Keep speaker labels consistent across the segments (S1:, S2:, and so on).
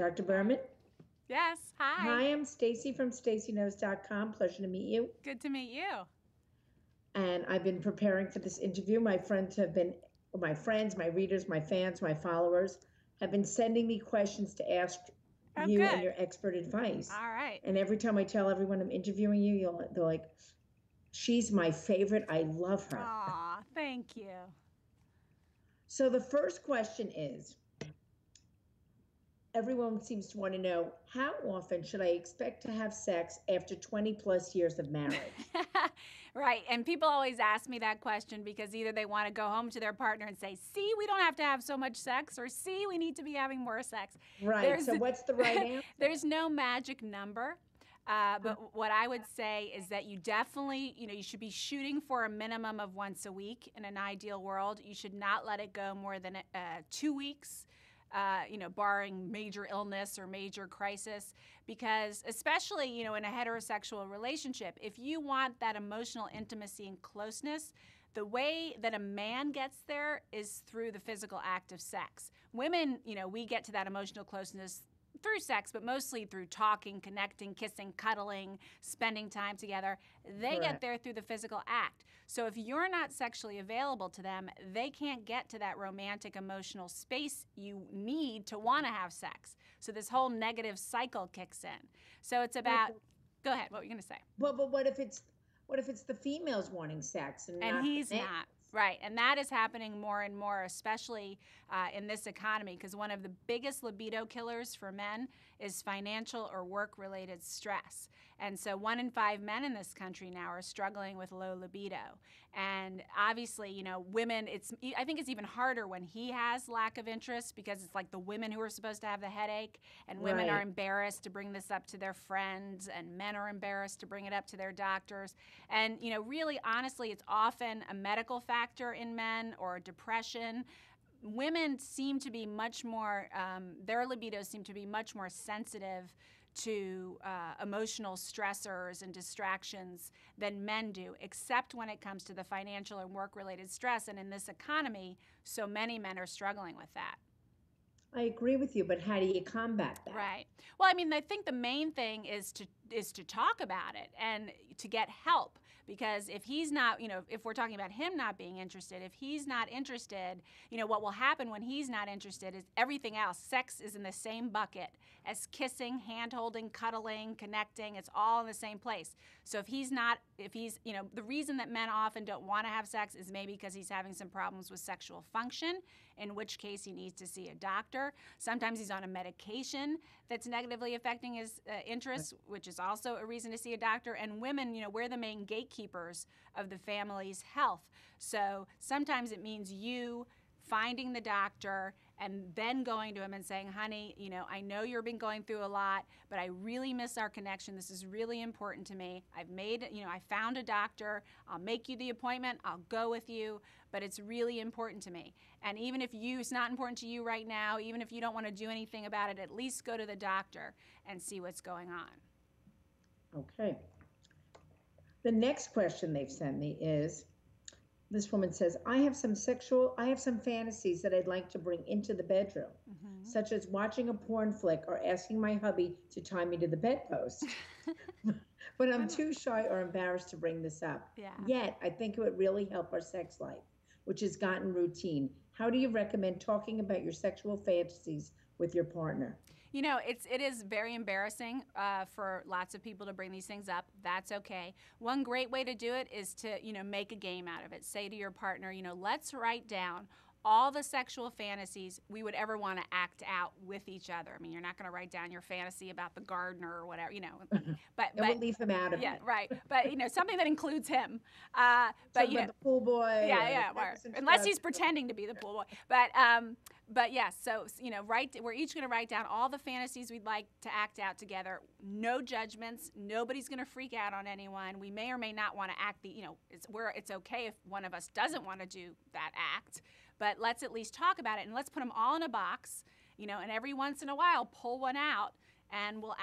S1: Dr. Berman?
S2: Yes, hi.
S1: Hi, I'm Stacy from StacyKnows.com. Pleasure to meet you.
S2: Good to meet you.
S1: And I've been preparing for this interview. My friends, my readers, my fans, my followers have been sending me questions to ask
S2: Oh,
S1: you and
S2: good.
S1: your expert advice.
S2: All right.
S1: And every time I tell everyone I'm interviewing you, they're like, she's my favorite. I love her.
S2: Aw, thank you.
S1: So the first question is, everyone seems to want to know, how often should I expect to have sex after 20 plus years of marriage?
S2: Right. And people always ask me that question because either they want to go home to their partner and say, see, we don't have to have so much sex, or see, we need to be having more sex.
S1: Right. So what's the right answer?
S2: There's no magic number. But what I would say is that you definitely, you should be shooting for a minimum of once a week in an ideal world. You should not let it go more than 2 weeks. Barring major illness or major crisis, because especially, in a heterosexual relationship, if you want that emotional intimacy and closeness, the way that a man gets there is through the physical act of sex. Women, we get to that emotional closeness through sex, but mostly through talking, connecting, kissing, cuddling, spending time together. They get there through the physical act. So if you're not sexually available to them, they can't get to that romantic, emotional space you need to want to have sex. So this whole negative cycle kicks in. So it's about, go ahead, what were you going to say?
S1: Well, but what if it's the females wanting sex and not
S2: he's
S1: the
S2: not? Right, and that is happening more and more, especially in this economy, because one of the biggest libido killers for men is financial or work-related stress. And so 1 in 5 men in this country now are struggling with low libido. And obviously, women, I think it's even harder when he has lack of interest, because it's like the women who are supposed to have the headache, and women are embarrassed to bring this up to their friends, and men are embarrassed to bring it up to their doctors. And, really, honestly, it's often a medical factor in men, or depression. Women seem to be much more, their libidos seem to be much more sensitive to emotional stressors and distractions than men do, except when it comes to the financial and work-related stress. And in this economy, so many men are struggling with that.
S1: I agree with you, but how do you combat that?
S2: Right. Well, I think the main thing is to talk about it and to get help, because if he's not, if we're talking about him not being interested, if he's not interested, what will happen when he's not interested is everything else. Sex is in the same bucket as kissing, hand-holding, cuddling, connecting. It's all in the same place. So if he's, the reason that men often don't want to have sex is maybe because he's having some problems with sexual function, in which case he needs to see a doctor. Sometimes he's on a medication that's negatively affecting his interests, which is also a reason to see a doctor. And women, we're the main gatekeepers of the family's health. So sometimes it means you finding the doctor and then going to him and saying, honey, I know you've been going through a lot, but I really miss our connection. This is really important to me. I found a doctor. I'll make you the appointment. I'll go with you, but it's really important to me. And even if it's not important to you right now, even if you don't want to do anything about it, at least go to the doctor and see what's going on.
S1: Okay. The next question they've sent me is, this woman says, I have some fantasies that I'd like to bring into the bedroom, such as watching a porn flick or asking my hubby to tie me to the bedpost. But I'm too shy or embarrassed to bring this up. Yet, I think it would really help our sex life, which has gotten routine. How do you recommend talking about your sexual fantasies with your partner?
S2: It is very embarrassing for lots of people to bring these things up. That's okay. One great way to do it is to, make a game out of it. Say to your partner, let's write down all the sexual fantasies we would ever want to act out with each other. I mean, you're not going to write down your fantasy about the gardener or whatever, But
S1: we'll leave him out of it.
S2: Yeah, right. But something that includes him.
S1: But the pool boy.
S2: Yeah. Unless he's pretending to be the pool boy. But yes. So we're each going to write down all the fantasies we'd like to act out together. No judgments. Nobody's going to freak out on anyone. We may or may not want to act it's okay if one of us doesn't want to do that act. But let's at least talk about it, and let's put them all in a box, and every once in a while pull one out, and we'll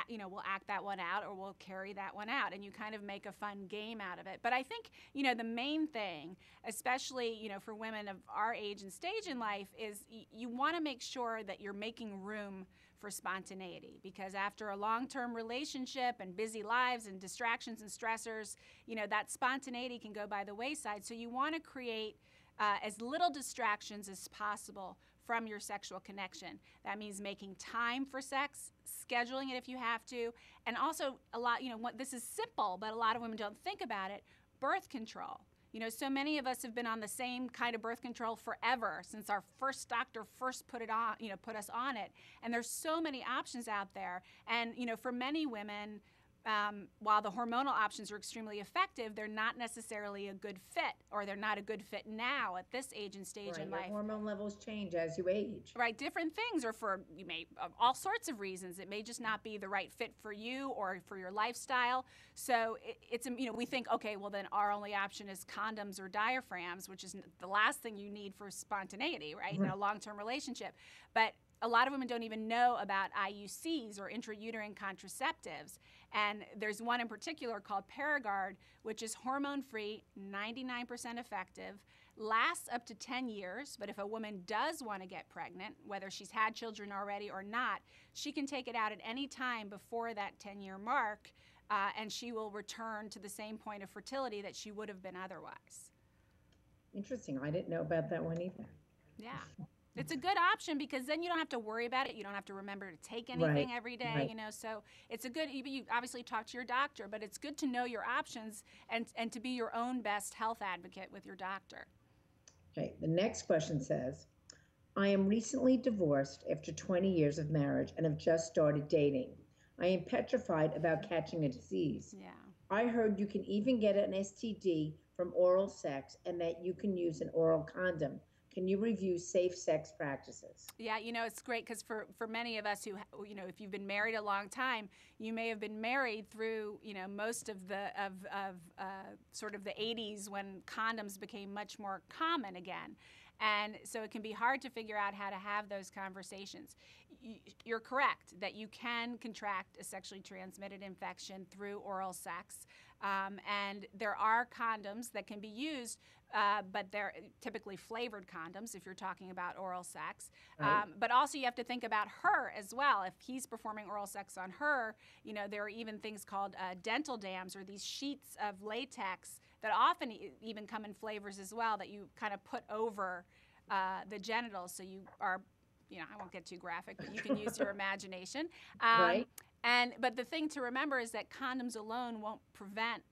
S2: act that one out, or we'll carry that one out, and you kind of make a fun game out of it. But I think, the main thing, especially, for women of our age and stage in life, is you want to make sure that you're making room for spontaneity, because after a long-term relationship and busy lives and distractions and stressors, that spontaneity can go by the wayside. So you want to create as little distractions as possible from your sexual connection. That means making time for sex, scheduling it if you have to, and also a lot, this is simple, but a lot of women don't think about it, birth control. So many of us have been on the same kind of birth control forever, since our first doctor first put us on it. And there's so many options out there. And, for many women, while the hormonal options are extremely effective, they're not necessarily a good fit, or they're not a good fit now at this age and stage in life.
S1: Your hormone levels change as you age.
S2: Right, different things, or for all sorts of reasons. It may just not be the right fit for you or for your lifestyle. So it's we think, okay, well then our only option is condoms or diaphragms, which is the last thing you need for spontaneity, right? In a long-term relationship. But a lot of women don't even know about IUCs, or intrauterine contraceptives. And there's one in particular called Paragard, which is hormone-free, 99% effective, lasts up to 10 years. But if a woman does want to get pregnant, whether she's had children already or not, she can take it out at any time before that 10-year mark, and she will return to the same point of fertility that she would have been otherwise.
S1: Interesting. I didn't know about that one either.
S2: Yeah. It's a good option, because then you don't have to worry about it. You don't have to remember to take anything every day, So it's a good, you obviously talk to your doctor, but it's good to know your options and to be your own best health advocate with your doctor.
S1: Okay, the next question says, I am recently divorced after 20 years of marriage and have just started dating. I am petrified about catching a disease.
S2: Yeah.
S1: I heard you can even get an STD from oral sex and that you can use an oral condom. Can you review safe sex practices? Yeah,
S2: it's great, because for many of us who, if you've been married a long time, you may have been married through, most of the sort of the 80s, when condoms became much more common again. And so it can be hard to figure out how to have those conversations. You're correct that you can contract a sexually transmitted infection through oral sex. And there are condoms that can be used, but they're typically flavored condoms if you're talking about oral sex.
S1: Right.
S2: But also you have to think about her as well. If he's performing oral sex on her, there are even things called dental dams, or these sheets of latex that often even come in flavors as well, that you kind of put over the genitals, so you are, I won't get too graphic, but you can use your imagination.
S1: Right.
S2: But the thing to remember is that condoms alone won't prevent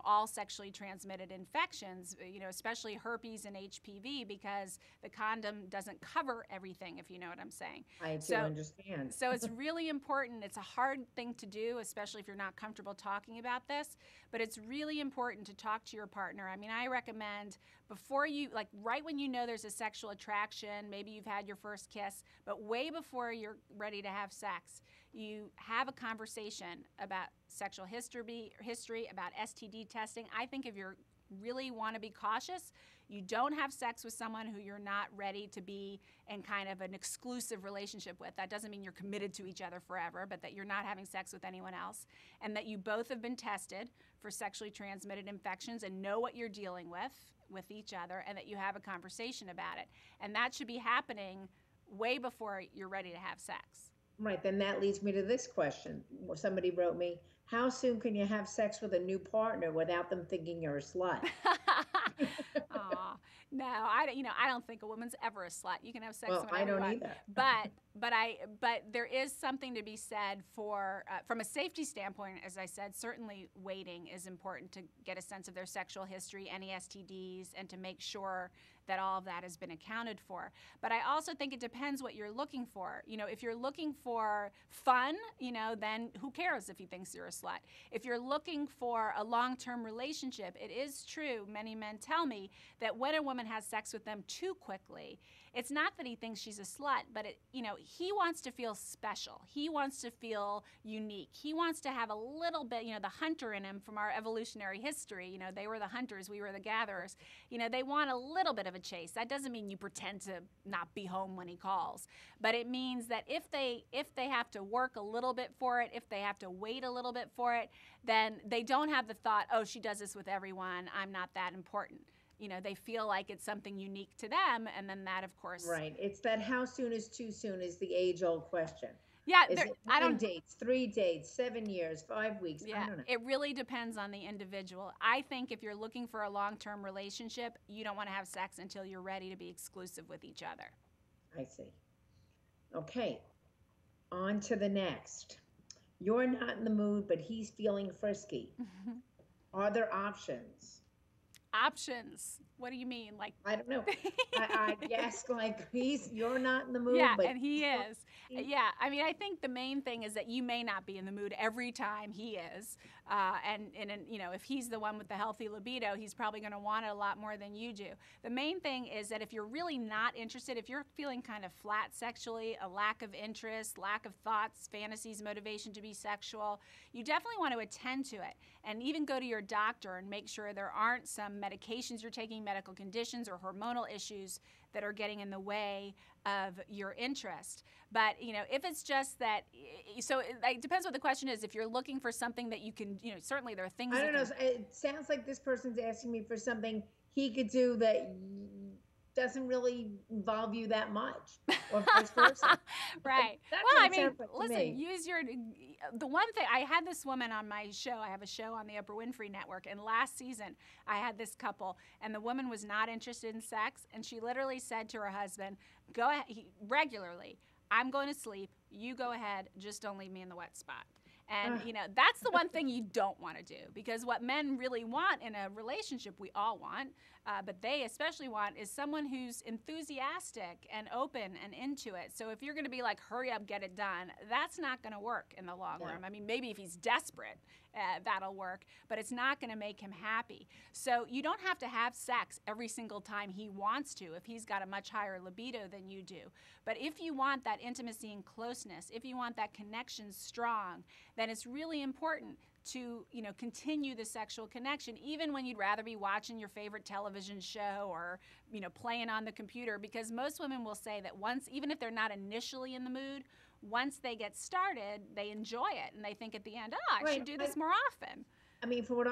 S2: all sexually transmitted infections, especially herpes and HPV, because the condom doesn't cover everything, if you know what I'm saying.
S1: I do understand.
S2: So it's really important. It's a hard thing to do, especially if you're not comfortable talking about this, but it's really important to talk to your partner. I recommend before you, right when you know there's a sexual attraction, maybe you've had your first kiss, but way before you're ready to have sex, you have a conversation about sexual history, about STD testing. I think if you really want to be cautious, you don't have sex with someone who you're not ready to be in kind of an exclusive relationship with. That doesn't mean you're committed to each other forever, but that you're not having sex with anyone else, and that you both have been tested for sexually transmitted infections and know what you're dealing with each other, and that you have a conversation about it. And that should be happening way before you're ready to have sex.
S1: Right, then that leads me to this question. Somebody wrote me, how soon can you have sex with a new partner without them thinking you're a slut?
S2: Aw, no, I don't think a woman's ever a slut. You can have sex whenever
S1: I don't
S2: you want.
S1: either.
S2: But there is something to be said for, from a safety standpoint, as I said, certainly waiting is important to get a sense of their sexual history, any STDs, and to make sure that all of that has been accounted for. But I also think it depends what you're looking for. If you're looking for fun, then who cares if he thinks you're a slut? If you're looking for a long-term relationship, it is true, many men tell me, that when a woman has sex with them too quickly, it's not that he thinks she's a slut, but he wants to feel special. He wants to feel unique. He wants to have a little bit, the hunter in him from our evolutionary history. They were the hunters, we were the gatherers. They want a little bit of a chase. That doesn't mean you pretend to not be home when he calls, but it means that if they have to work a little bit for it, if they have to wait a little bit for it, then they don't have the thought, oh, she does this with everyone, I'm not that important. they feel like it's something unique to them, and then that, of course.
S1: Right. It's that how soon is too soon is the age-old question.
S2: Yeah,
S1: Is it
S2: I
S1: 9
S2: don't.
S1: dates, 3 dates, 7 years, 5 weeks? I
S2: Yeah,
S1: don't know.
S2: it really depends on the individual. I think if you're looking for a long-term relationship, you don't want to have sex until you're ready to be exclusive with each other.
S1: I see. Okay. On to the next. You're not in the mood, but he's feeling frisky. Are there options?
S2: Options. What do you mean? Like,
S1: I don't know. I guess like you're not in the mood,
S2: yeah,
S1: but
S2: and he
S1: he's feeling
S2: is.
S1: frisky.
S2: Yeah, I mean, I think the main thing is that you may not be in the mood every time he is, and if he's the one with the healthy libido, he's probably going to want it a lot more than you do. The main thing is that if you're really not interested, if you're feeling kind of flat sexually, a lack of interest, lack of thoughts, fantasies, motivation to be sexual, you definitely want to attend to it, and even go to your doctor and make sure there aren't some medications you're taking, medical conditions, or hormonal issues that are getting in the way of your interest. But if it's just that, so it depends what the question is. If you're looking for something that you can, certainly there are things.
S1: I don't know. It sounds like this person's asking me for something he could do that doesn't really involve you that much, or vice versa.
S2: Right.
S1: That's
S2: Well,
S1: what
S2: I
S1: it
S2: mean,
S1: sounds like to
S2: listen,
S1: me.
S2: use the one thing, I had this woman on my show. I have a show on the Oprah Winfrey Network, and last season I had this couple, and the woman was not interested in sex, and she literally said to her husband, go ahead, regularly, I'm going to sleep, you go ahead, just don't leave me in the wet spot. And, that's the one thing you don't want to do, because what men really want in a relationship, we all want, but they especially want, is someone who's enthusiastic and open and into it. So if you're going to be like, hurry up, get it done, that's not going to work in the long run. I mean, maybe if he's desperate, that'll work, but it's not going to make him happy. So you don't have to have sex every single time he wants to if he's got a much higher libido than you do. But if you want that intimacy and closeness, if you want that connection strong, then it's really important to continue the sexual connection, even when you'd rather be watching your favorite television show or playing on the computer, because most women will say that once, even if they're not initially in the mood, once they get started, they enjoy it, and they think at the end, I should do this more often.
S1: I mean, from what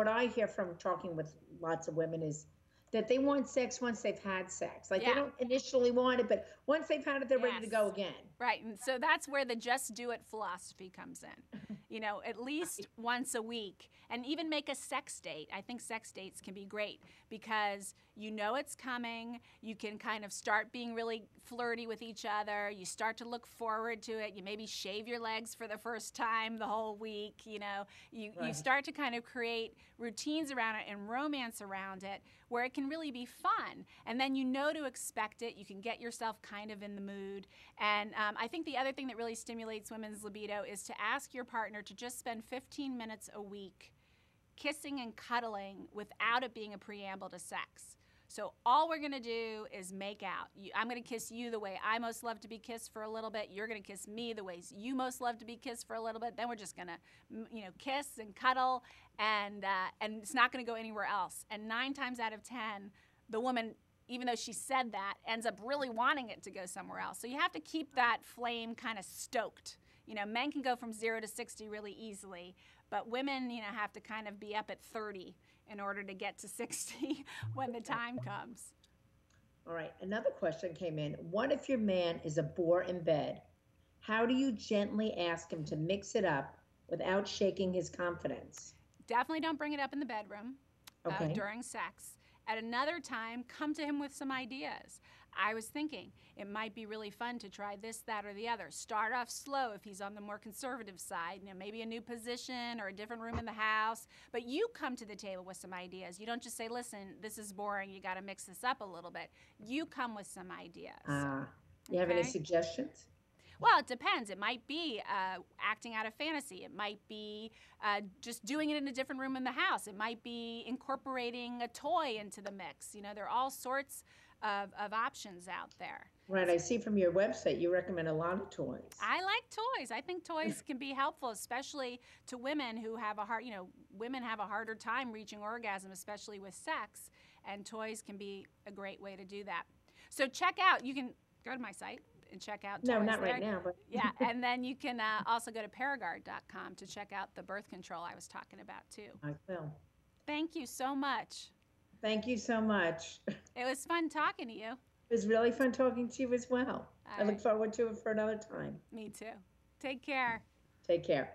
S1: I hear from talking with lots of women is that they want sex once they've had sex. Like they don't initially want it, but once they've had it, they're ready to go again.
S2: Right, and so that's where the just do it philosophy comes in. At least once a week, and even make a sex date. I think sex dates can be great because it's coming. You can kind of start being really flirty with each other. You start to look forward to it. You maybe shave your legs for the first time the whole week. You start to kind of create routines around it and romance around it where it can really be fun. And then to expect it. You can get yourself kind of in the mood. And I think the other thing that really stimulates women's libido is to ask your partner to just spend 15 minutes a week kissing and cuddling without it being a preamble to sex. So all we're going to do is make out. I'm going to kiss you the way I most love to be kissed for a little bit. You're going to kiss me the ways you most love to be kissed for a little bit. Then we're just going to, kiss and cuddle, and it's not going to go anywhere else. And 9 times out of 10, the woman, even though she said that, ends up really wanting it to go somewhere else. So you have to keep that flame kind of stoked. Men can go from 0 to 60 really easily, but women, have to kind of be up at 30 in order to get to 60 when the time comes.
S1: All right, another question came in. What if your man is a bore in bed? How do you gently ask him to mix it up without shaking his confidence?
S2: Definitely don't bring it up in the bedroom during sex. At another time, come to him with some ideas. I was thinking it might be really fun to try this, that, or the other. Start off slow if he's on the more conservative side, maybe a new position or a different room in the house. But you come to the table with some ideas. You don't just say, listen, this is boring, you got to mix this up a little bit. You come with some ideas.
S1: You have any suggestions?
S2: Well, it depends. It might be acting out a fantasy. It might be just doing it in a different room in the house. It might be incorporating a toy into the mix. There are all sorts of options out there.
S1: Right. I see from your website you recommend a lot of toys.
S2: I like toys. I think toys can be helpful, especially to women who have women have a harder time reaching orgasm, especially with sex, and toys can be a great way to do that. So you can go to my site and check out toys.
S1: No, not right now, but
S2: yeah, and then you can also go to Paragard.com to check out the birth control I was talking about too.
S1: I will.
S2: Thank you so much.
S1: Thank you so much.
S2: It was fun talking to you.
S1: It was really fun talking to you as well. I look
S2: right.
S1: forward to it for another time.
S2: Me too. Take care.
S1: Take care.